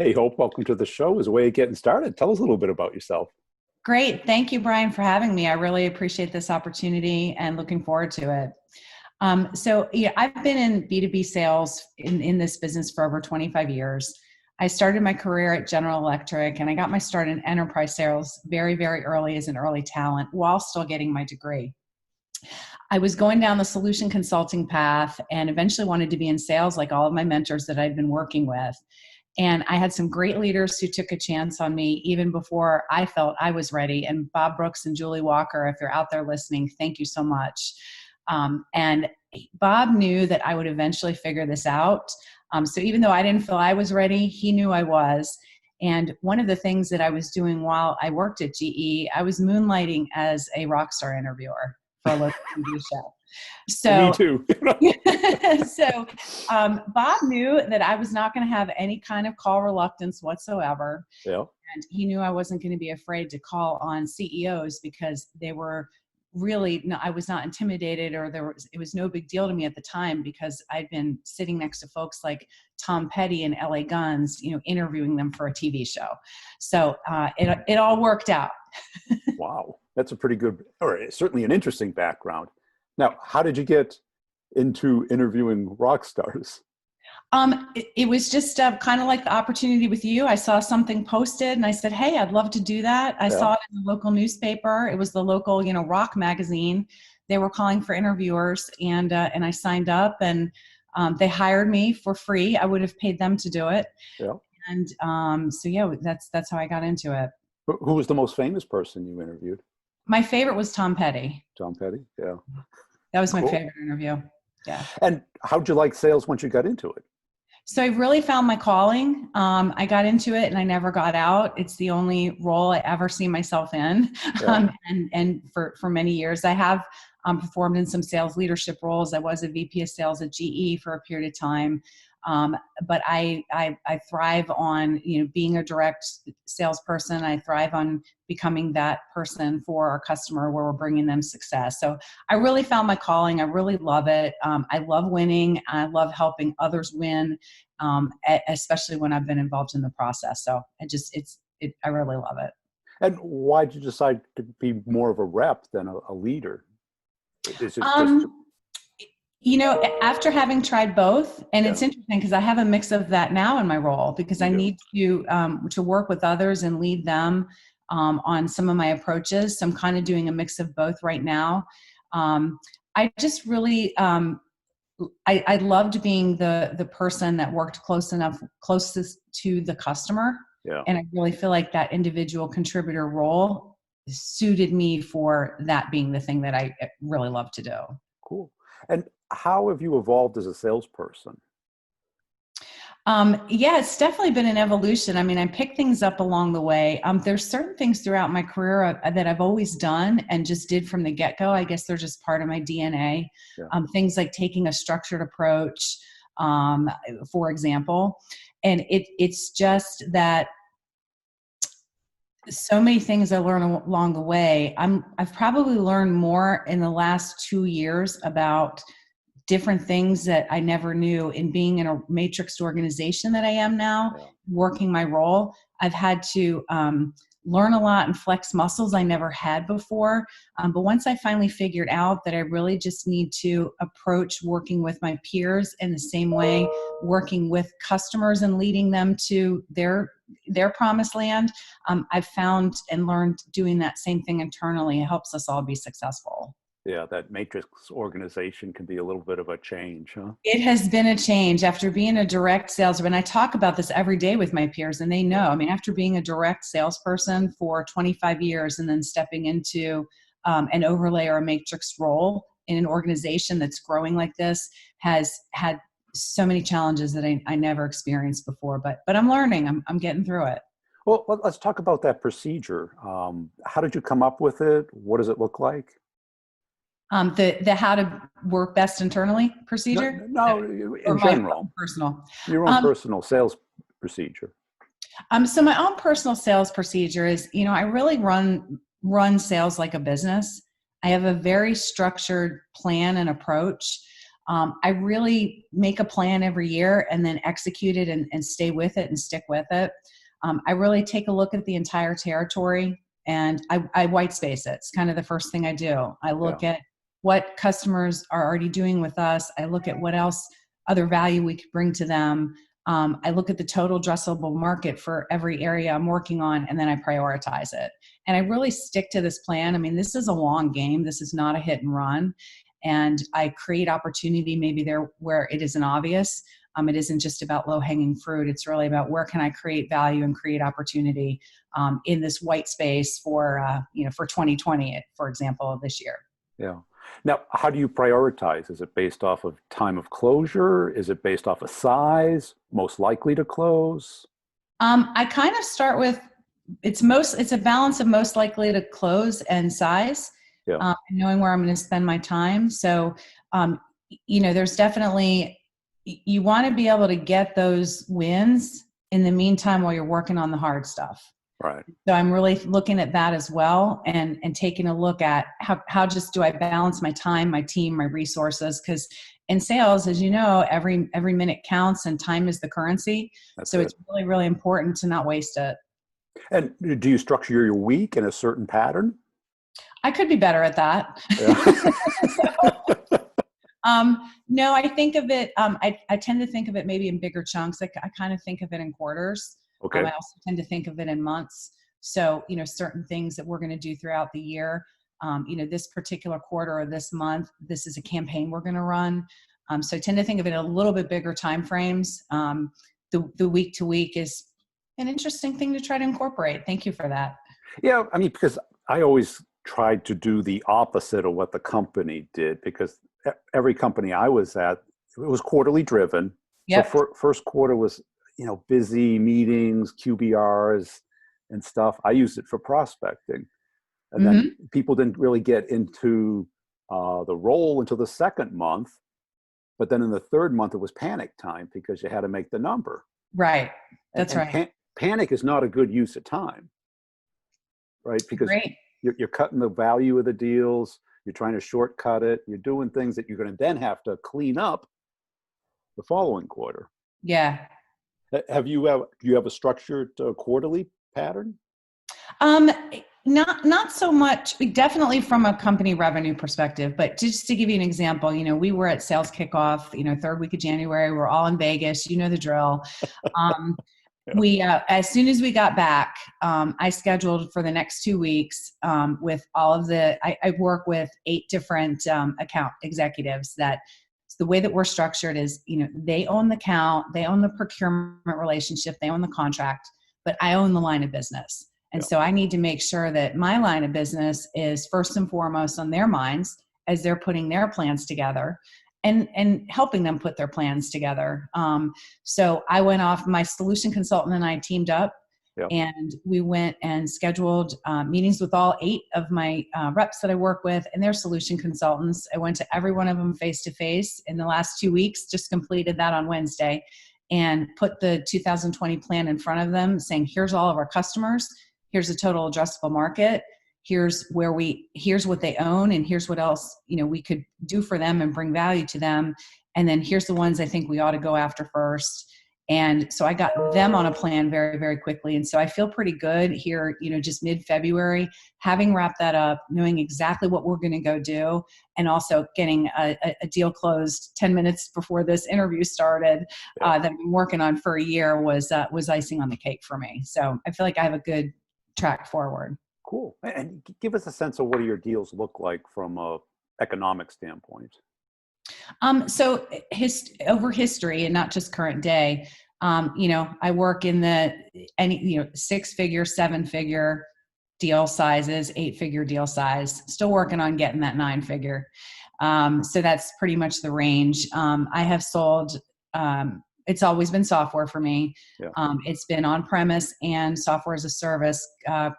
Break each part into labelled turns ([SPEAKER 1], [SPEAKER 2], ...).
[SPEAKER 1] Hey, Hope, welcome to the show. As a way of getting started, tell us a little bit about yourself.
[SPEAKER 2] Great. Thank you, Brian, for having me. I really appreciate this opportunity and looking forward to it. I've been in B2B sales in this business for over 25 years. I started my career at General Electric and I got my start in enterprise sales very, very early as an early talent while still getting my degree. I was going down the solution consulting path and eventually wanted to be in sales like all of my mentors that I'd been working with. And I had some great leaders who took a chance on me even before I felt I was ready. And Bob Brooks and Julie Walker, if you're out there listening, thank you so much. And Bob knew that I would eventually figure this out. So even though I didn't feel I was ready, he knew I was. And one of the things that I was doing while I worked at GE, I was moonlighting as a rock star interviewer for a local TV show.
[SPEAKER 1] Me too.
[SPEAKER 2] Bob knew that I was not going to have any kind of call reluctance whatsoever.
[SPEAKER 1] Yeah.
[SPEAKER 2] And he knew I wasn't going to be afraid to call on CEOs because they were really, I was not intimidated it was no big deal to me at the time because I'd been sitting next to folks like Tom Petty and LA Guns, interviewing them for a TV show. So it all worked out.
[SPEAKER 1] Wow. That's a pretty good, or certainly an interesting background. Now, how did you get into interviewing rock stars?
[SPEAKER 2] It was just kind of like the opportunity with you. I saw something posted and I said, hey, I'd love to do that. I saw it in the local newspaper. It was the local, rock magazine. They were calling for interviewers and I signed up and they hired me for free. I would have paid them to do it.
[SPEAKER 1] Yeah.
[SPEAKER 2] And that's how I got into it.
[SPEAKER 1] Who was the most famous person you interviewed?
[SPEAKER 2] My favorite was Tom Petty.
[SPEAKER 1] Tom Petty, yeah.
[SPEAKER 2] That was my favorite interview. Yeah.
[SPEAKER 1] And how'd you like sales once you got into it?
[SPEAKER 2] So I really found my calling. I got into it and I never got out. It's the only role I ever see myself in.
[SPEAKER 1] Yeah.
[SPEAKER 2] And for many years, I have performed in some sales leadership roles. I was a VP of sales at GE for a period of time. But I thrive on, being a direct salesperson. I thrive on becoming that person for our customer where we're bringing them success. So I really found my calling. I really love it. I love winning. I love helping others win, especially when I've been involved in the process. So I really love it.
[SPEAKER 1] And why did you decide to be more of a rep than a leader? Is it
[SPEAKER 2] After having tried both, and it's interesting because I have a mix of that now in my role because I need to work with others and lead them on some of my approaches. So I'm kind of doing a mix of both right now. I just really, I loved being the person that worked closest to the customer.
[SPEAKER 1] Yeah.
[SPEAKER 2] And I really feel like that individual contributor role suited me for that being the thing that I really love to do.
[SPEAKER 1] Cool. And how have you evolved as a salesperson?
[SPEAKER 2] It's definitely been an evolution. I mean, I picked things up along the way. There's certain things throughout my career that I've always done and just did from the get-go. I guess they're just part of my DNA.
[SPEAKER 1] Yeah.
[SPEAKER 2] Things like taking a structured approach, for example. And it's just that so many things I learned along the way. I've probably learned more in the last 2 years about different things that I never knew in being in a matrixed organization that I am now, working my role. I've had to learn a lot and flex muscles I never had before. But once I finally figured out that I really just need to approach working with my peers in the same way, working with customers and leading them to their promised land, I've found and learned doing that same thing internally. It helps us all be successful.
[SPEAKER 1] Yeah, that matrix organization can be a little bit of a change, huh?
[SPEAKER 2] It has been a change after being a direct salesman. I talk about this every day with my peers and they know. I mean, after being a direct salesperson for 25 years and then stepping into an overlay or a matrix role in an organization that's growing like this has had so many challenges that I never experienced before, but I'm learning. I'm getting through it.
[SPEAKER 1] Well, let's talk about that procedure. How did you come up with it? What does it look like?
[SPEAKER 2] The how to work best internally procedure?
[SPEAKER 1] No, in general.
[SPEAKER 2] Personal.
[SPEAKER 1] Your own personal sales procedure.
[SPEAKER 2] So my own personal sales procedure is, I really run sales like a business. I have a very structured plan and approach. I really make a plan every year and then execute it and stay with it and stick with it. I really take a look at the entire territory and I white space it. It's kind of the first thing I do. I look at what customers are already doing with us. I look at what else other value we could bring to them. I look at the total addressable market for every area I'm working on, and then I prioritize it. And I really stick to this plan. I mean, this is a long game. This is not a hit and run. And I create opportunity maybe there where it isn't obvious. It isn't just about low-hanging fruit. It's really about where can I create value and create opportunity in this white space for 2020, for example, this year.
[SPEAKER 1] Yeah. Now, how do you prioritize? Is it based off of time of closure? Is it based off of size, most likely to close?
[SPEAKER 2] I kind of start with it's a balance of most likely to close and size, knowing where I'm going to spend my time. So, there's definitely, you want to be able to get those wins in the meantime while you're working on the hard stuff.
[SPEAKER 1] Right.
[SPEAKER 2] So I'm really looking at that as well and taking a look at how just do I balance my time, my team, my resources? Because in sales, as you know, every minute counts and time is the currency. It's really, really important to not waste it. And
[SPEAKER 1] do you structure your week in a certain pattern?
[SPEAKER 2] I could be better at that.
[SPEAKER 1] Yeah.
[SPEAKER 2] No, I think of it, I tend to think of it maybe in bigger chunks. I kind of think of it in quarters.
[SPEAKER 1] Okay.
[SPEAKER 2] I also tend to think of it in months. So, certain things that we're going to do throughout the year, this particular quarter or this month, this is a campaign we're going to run. So I tend to think of it in a little bit bigger time frames. The week to week is an interesting thing to try to incorporate. Thank you for that.
[SPEAKER 1] Yeah. I mean, because I always tried to do the opposite of what the company did, because every company I was at, it was quarterly driven.
[SPEAKER 2] Yep.
[SPEAKER 1] So first quarter was, busy meetings, QBRs and stuff. I used it for prospecting. And then people didn't really get into the role until the second month. But then in the third month, it was panic time because you had to make the number.
[SPEAKER 2] Right. That's right.
[SPEAKER 1] Panic is not a good use of time, right? Because you're cutting the value of the deals. You're trying to shortcut it. You're doing things that you're going to then have to clean up the following quarter.
[SPEAKER 2] Yeah.
[SPEAKER 1] Do you have a structured quarterly pattern?
[SPEAKER 2] Not so much, definitely from a company revenue perspective, but just to give you an example, we were at sales kickoff, third week of January, we're all in Vegas, the drill. We, as soon as we got back, I scheduled for the next 2 weeks with all of I work with 8 different account executives that the way that we're structured is, they own the account, they own the procurement relationship, they own the contract, but I own the line of business. And so I need to make sure that my line of business is first and foremost on their minds as they're putting their plans together and helping them put their plans together. So I went off, my solution consultant and I teamed up and we went and scheduled meetings with all 8 of my reps that I work with and their solution consultants. I went to every one of them face-to-face in the last 2 weeks, just completed that on Wednesday, and put the 2020 plan in front of them saying, here's all of our customers, here's the total addressable market, here's what they own, and here's what else, we could do for them and bring value to them. And then here's the ones I think we ought to go after first. And so I got them on a plan very, very quickly. And so I feel pretty good here, just mid-February, having wrapped that up, knowing exactly what we're going to go do, and also getting a deal closed 10 minutes before this interview started that I've been working on for a year was icing on the cake for me. So I feel like I have a good track forward.
[SPEAKER 1] Cool. And give us a sense of what do your deals look like from a economic standpoint?
[SPEAKER 2] So over history and not just current day, I work in the 6-figure, 7-figure deal sizes, 8-figure deal size, still working on getting that 9-figure. So that's pretty much the range. I have sold, it's always been software for me. It's been on-premise and software as a service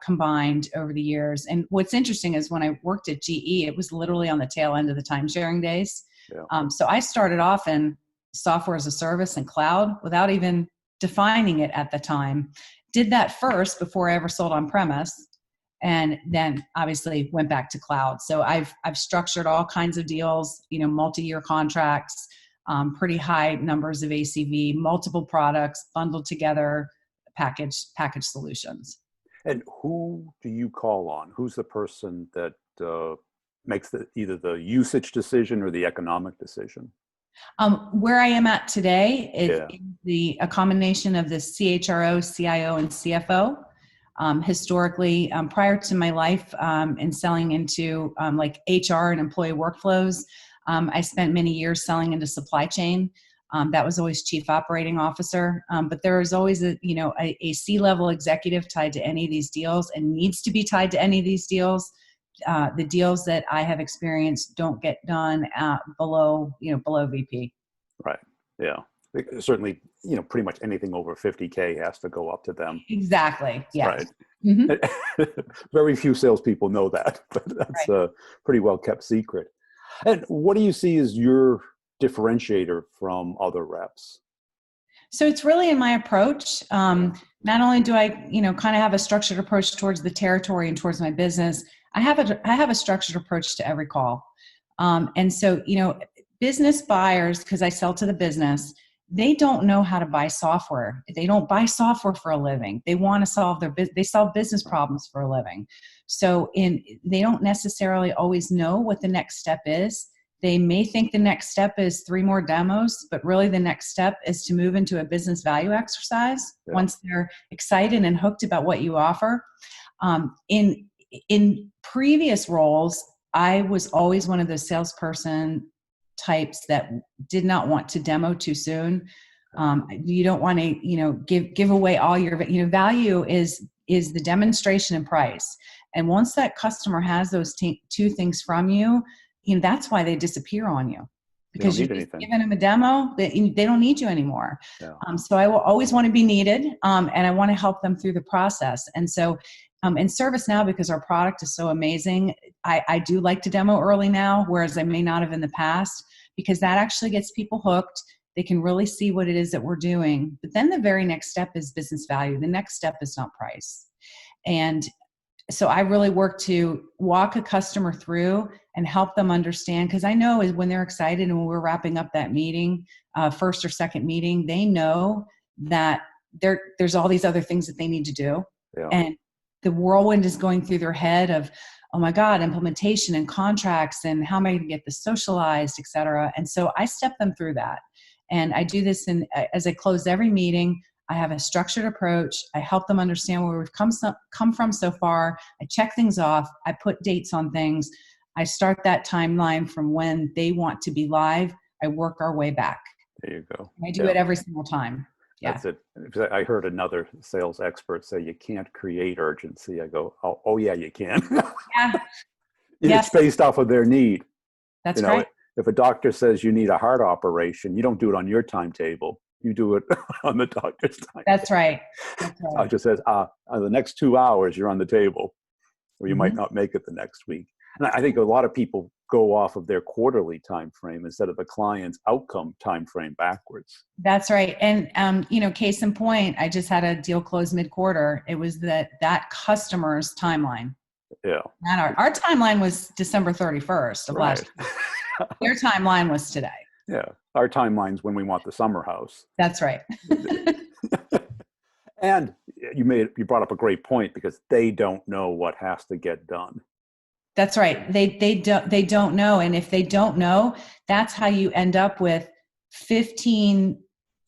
[SPEAKER 2] combined over the years. And what's interesting is when I worked at GE, it was literally on the tail end of the time sharing days. So I started off in software as a service and cloud without even defining it at the time. Did that first before I ever sold on premise. and then obviously went back to cloud. So I've structured all kinds of deals, multi-year contracts, pretty high numbers of ACV, multiple products bundled together, package solutions.
[SPEAKER 1] And who do you call on? Who's the person that makes either the usage decision or the economic decision?
[SPEAKER 2] Where I am at today is a combination of the CHRO, CIO, and CFO. Historically, prior to my life in selling into like HR and employee workflows, I spent many years selling into supply chain. That was always chief operating officer. But there is always a C-level executive tied to any of these deals and needs to be tied to any of these deals. The deals that I have experienced don't get done below VP.
[SPEAKER 1] Right. Yeah. Certainly, pretty much anything over 50K has to go up to them.
[SPEAKER 2] Exactly. Yes.
[SPEAKER 1] Right.
[SPEAKER 2] Mm-hmm.
[SPEAKER 1] Very few salespeople know that, but that's a pretty well kept secret. And what do you see as your differentiator from other reps?
[SPEAKER 2] So it's really in my approach. Not only do I, kind of have a structured approach towards the territory and towards my business, I have a structured approach to every call. And so, business buyers, because I sell to the business, they don't know how to buy software. They don't buy software for a living. They want to they solve business problems for a living. So they don't necessarily always know what the next step is. They may think the next step is 3 more demos, but really the next step is to move into a business value exercise once they're excited and hooked about what you offer. In previous roles, I was always one of those salesperson types that did not want to demo too soon. You don't want to, give away all your, value is the demonstration and price. And once that customer has those two things from you, that's why they disappear on you, because you've given them a demo that they don't need you anymore. Yeah. So I will always want to be needed, and I want to help them through the process. And so in ServiceNow, because our product is so amazing, I do like to demo early now, whereas I may not have in the past, because that actually gets people hooked. They can really see what it is that we're doing. But then the very next step is business value. The next step is not price. And so I really work to walk a customer through and help them understand, because I know when they're excited and when we're wrapping up that meeting, first or second meeting, they know that there's all these other things that they need to do. Yeah. And the whirlwind is going through their head of, oh my God, implementation and contracts and how am I going to get this socialized, et cetera. And so I step them through that. And I do this as I close every meeting. I have a structured approach. I help them understand where we've come from so far. I check things off. I put dates on things. I start that timeline from when they want to be live. I work our way back.
[SPEAKER 1] There you go.
[SPEAKER 2] I do it every single time. Yeah.
[SPEAKER 1] That's it. I heard another sales expert say you can't create urgency. I go, oh yeah, you can.
[SPEAKER 2] Yeah.
[SPEAKER 1] It's based off of their need.
[SPEAKER 2] That's right.
[SPEAKER 1] If a doctor says you need a heart operation, you don't do it on your timetable. You do it on the doctor's time.
[SPEAKER 2] That's right.
[SPEAKER 1] Doctor says, the next 2 hours you're on the table, or you might not make it the next week. And I think a lot of people go off of their quarterly time frame instead of the client's outcome time frame backwards.
[SPEAKER 2] That's right. And case in point, I just had a deal close mid-quarter. It was that customer's timeline.
[SPEAKER 1] Yeah.
[SPEAKER 2] And our timeline was December 31st of last year. Their timeline was today.
[SPEAKER 1] Yeah. Our timeline's when we want the summer house.
[SPEAKER 2] That's right.
[SPEAKER 1] And you brought up a great point, because they don't know what has to get done.
[SPEAKER 2] That's right. They don't know. And if they don't know, that's how you end up with 15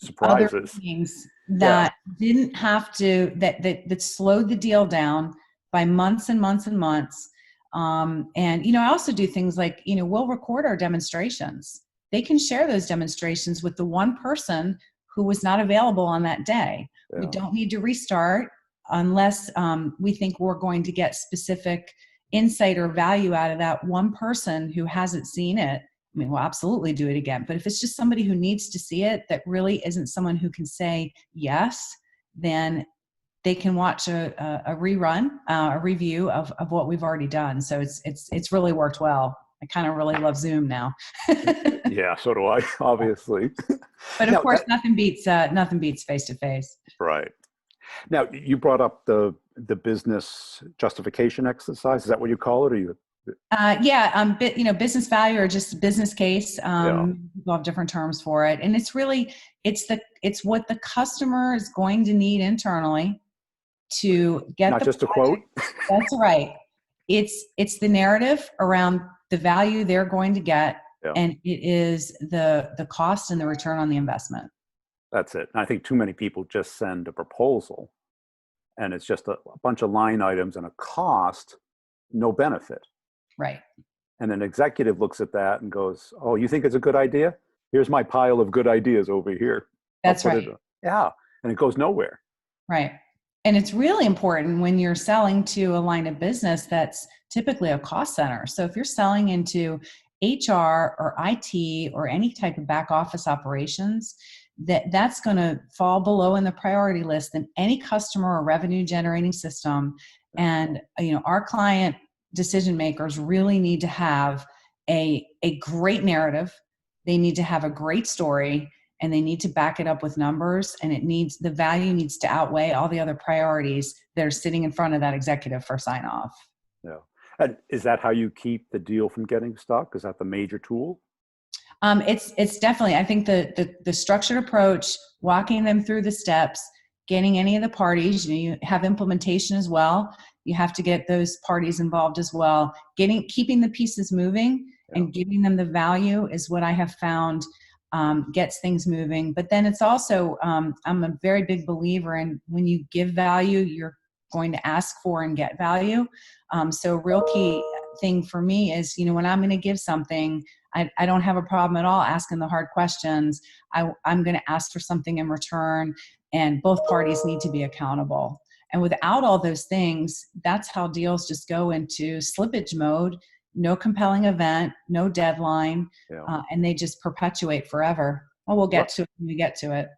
[SPEAKER 1] surprises,
[SPEAKER 2] other things that didn't have to, that slowed the deal down by months and months and months. And, I also do things like, we'll record our demonstrations. They can share those demonstrations with the one person who was not available on that day. Yeah. We don't need to restart unless we think we're going to get specific insight or value out of that one person who hasn't seen it. I mean, we'll absolutely do it again. But if it's just somebody who needs to see it, that really isn't someone who can say yes, then they can watch a rerun, a review of what we've already done. So it's really worked well. I kind of really love Zoom now.
[SPEAKER 1] Yeah, so do I, obviously.
[SPEAKER 2] But of course, nothing beats face to face.
[SPEAKER 1] Right. Now, you brought up the the business justification exercise. Is that what you call it? Or you?
[SPEAKER 2] Business value or just business case.
[SPEAKER 1] Yeah.
[SPEAKER 2] People have different terms for it, and it's really it's what the customer is going to need internally to get
[SPEAKER 1] Not
[SPEAKER 2] the
[SPEAKER 1] just a
[SPEAKER 2] project.
[SPEAKER 1] quote.
[SPEAKER 2] That's right. It's the narrative around the value they're going to get,
[SPEAKER 1] Yeah.
[SPEAKER 2] and it is the cost and the return on the investment.
[SPEAKER 1] That's it. And I think too many people just send a proposal, and it's just a bunch of line items and a cost, no benefit.
[SPEAKER 2] Right.
[SPEAKER 1] And an executive looks at that and goes, "Oh, you think it's a good idea? Here's my pile of good ideas over here.
[SPEAKER 2] That's right.
[SPEAKER 1] Yeah." And it goes nowhere.
[SPEAKER 2] Right. And it's really important when you're selling to a line of business that's typically a cost center. So if you're selling into HR or IT or any type of back office operations, that's going to fall below in the priority list than any customer or revenue generating system. And our client decision makers really need to have a great narrative. They need to have a great story, and they need to back it up with numbers, and the value needs to outweigh all the other priorities that are sitting in front of that executive for sign off.
[SPEAKER 1] Yeah. And is that how you keep the deal from getting stuck? Is that the major tool?
[SPEAKER 2] It's definitely, I think the structured approach, walking them through the steps, getting any of the parties, you have implementation as well. You have to get those parties involved as well. Keeping the pieces moving and giving them the value is what I have found gets things moving. But then it's also, I'm a very big believer in when you give value, you're going to ask for and get value. So a real key thing for me is, when I'm going to give something, I don't have a problem at all asking the hard questions. I'm going to ask for something in return, and both parties need to be accountable. And without all those things, that's how deals just go into slippage mode, no compelling event, no deadline, and they just perpetuate forever. Well, we'll get to it when we get to it.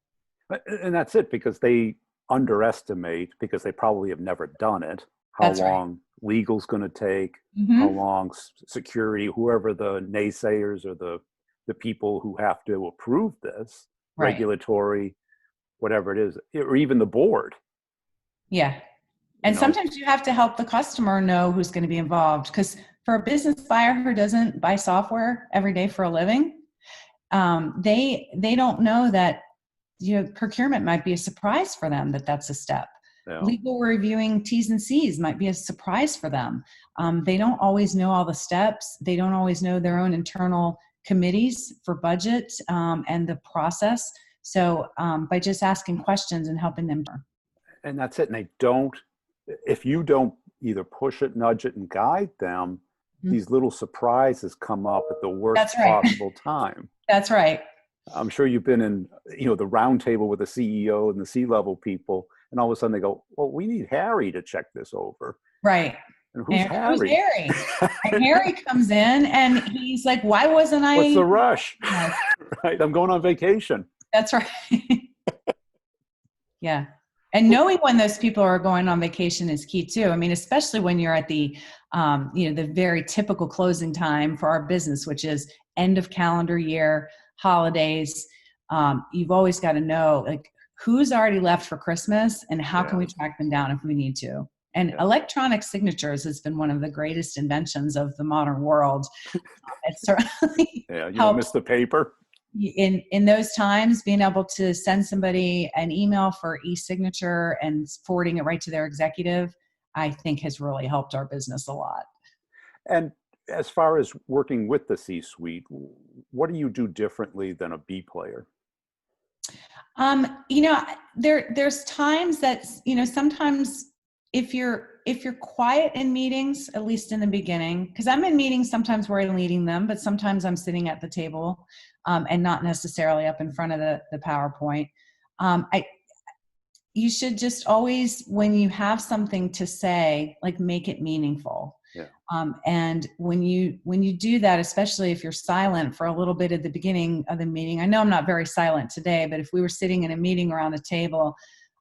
[SPEAKER 1] And that's it, because they underestimate, because they probably have never done it, how long legal's going to take, how long security, whoever the naysayers or the people who have to approve this, regulatory, whatever it is, or even the board.
[SPEAKER 2] Yeah. And sometimes you have to help the customer know who's going to be involved, because for a business buyer who doesn't buy software every day for a living, they don't know that procurement might be a surprise for them, that's a step. Yeah. Legal reviewing T's and C's might be a surprise for them. They don't always know all the steps. They don't always know their own internal committees for budget and the process. So by just asking questions and helping them.
[SPEAKER 1] And that's it. And if you don't either push it, nudge it, and guide them, these little surprises come up at the worst possible time.
[SPEAKER 2] That's right.
[SPEAKER 1] I'm sure you've been in, the round table with the CEO and the C-level people, and all of a sudden they go, "Well, we need Harry to check this over."
[SPEAKER 2] Right.
[SPEAKER 1] And who's Harry?
[SPEAKER 2] Who's Harry? And Harry comes in and he's like, "Why wasn't I?"
[SPEAKER 1] What's the rush? Right. I'm going on vacation.
[SPEAKER 2] That's right. Yeah. And knowing when those people are going on vacation is key too. I mean, especially when you're at the, the very typical closing time for our business, which is end of calendar year, holidays. You've always got to know who's already left for Christmas and how can we track them down if we need to. And electronic signatures has been one of the greatest inventions of the modern world. It certainly
[SPEAKER 1] you don't miss the paper.
[SPEAKER 2] In those times, being able to send somebody an email for e-signature and forwarding it right to their executive, I think has really helped our business a lot. And
[SPEAKER 1] as far as working with the C-suite, what do you do differently than a B player?
[SPEAKER 2] There's times that, sometimes if you're quiet in meetings, at least in the beginning, because I'm in meetings sometimes where I'm leading them, but sometimes I'm sitting at the table and not necessarily up in front of the PowerPoint. You should just always, when you have something to say, make it meaningful.
[SPEAKER 1] Yeah.
[SPEAKER 2] And when you do that, especially if you're silent for a little bit at the beginning of the meeting, I know I'm not very silent today, but if we were sitting in a meeting around a table,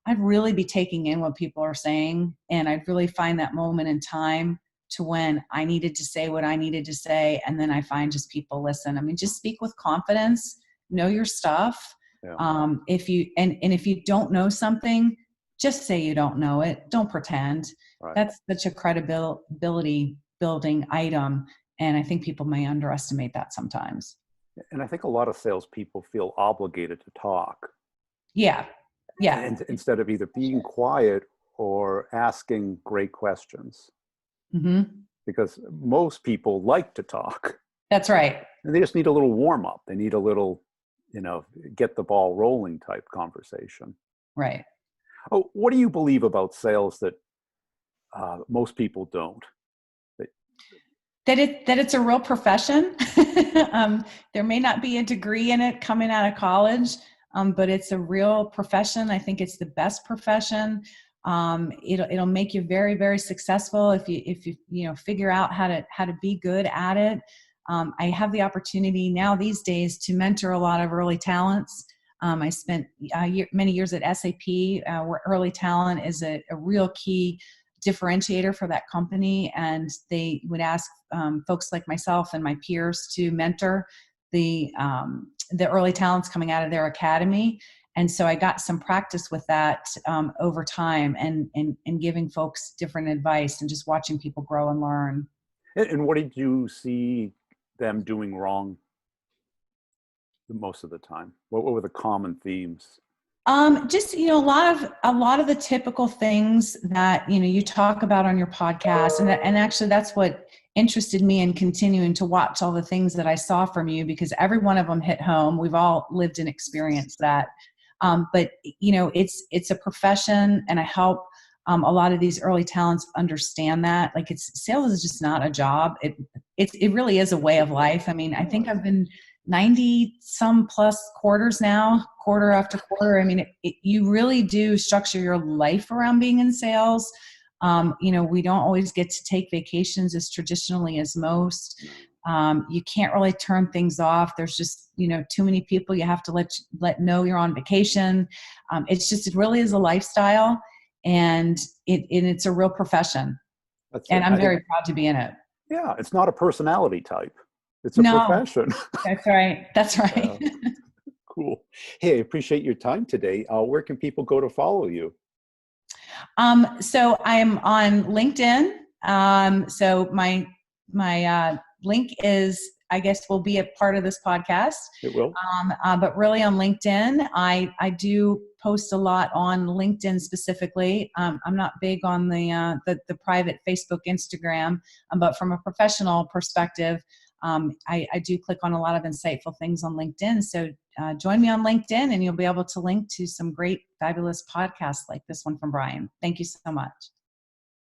[SPEAKER 2] I'd really be taking in what people are saying. And I'd really find that moment in time to when I needed to say what I needed to say. And then I find just people listen. I mean, just speak with confidence, know your stuff.
[SPEAKER 1] Yeah.
[SPEAKER 2] If you don't know something, just say you don't know it. Don't pretend.
[SPEAKER 1] Right.
[SPEAKER 2] That's such a credibility building item. And I think people may underestimate that sometimes.
[SPEAKER 1] And I think a lot of salespeople feel obligated to talk.
[SPEAKER 2] Yeah. Yeah.
[SPEAKER 1] And instead of either being quiet or asking great questions.
[SPEAKER 2] Mm-hmm.
[SPEAKER 1] Because most people like to talk.
[SPEAKER 2] That's right.
[SPEAKER 1] And they just need a little warm up. They need a little, get the ball rolling type conversation.
[SPEAKER 2] Right.
[SPEAKER 1] Oh, what do you believe about sales that most people don't?
[SPEAKER 2] That it's a real profession. There may not be a degree in it coming out of college, but it's a real profession. I think it's the best profession. It'll make you very, very successful if you figure out how to be good at it. I have the opportunity now these days to mentor a lot of early talents. I spent many years at SAP, where early talent is a real key differentiator for that company, and they would ask folks like myself and my peers to mentor the early talents coming out of their academy. And so I got some practice with that over time, and giving folks different advice and just watching people grow and learn.
[SPEAKER 1] And what did you see them doing wrong most of the time? What were the common themes?
[SPEAKER 2] Just a lot of the typical things that you talk about on your podcast, and actually that's what interested me in continuing to watch all the things that I saw from you, because every one of them hit home. We've all lived and experienced that, but it's a profession, and I help a lot of these early talents understand that sales is just not a job. It really is a way of life. I mean, I think I've been 90 some plus quarters now, quarter after quarter. I mean, you really do structure your life around being in sales. We don't always get to take vacations as traditionally as most. You can't really turn things off. There's just, too many people you have to let know you're on vacation. It really is a lifestyle, and it's a real profession. And I'm very proud to be in it.
[SPEAKER 1] Yeah, it's not a personality type. It's a profession.
[SPEAKER 2] That's right. That's right.
[SPEAKER 1] Cool. Hey, I appreciate your time today. Where can people go to follow you?
[SPEAKER 2] So I'm on LinkedIn. So my link is, I guess, will be a part of this podcast.
[SPEAKER 1] It will.
[SPEAKER 2] But really on LinkedIn, I do post a lot on LinkedIn specifically. I'm not big on the private Facebook, Instagram, but from a professional perspective, I do click on a lot of insightful things on LinkedIn. So join me on LinkedIn, and you'll be able to link to some great, fabulous podcasts like this one from Brian. Thank you so much.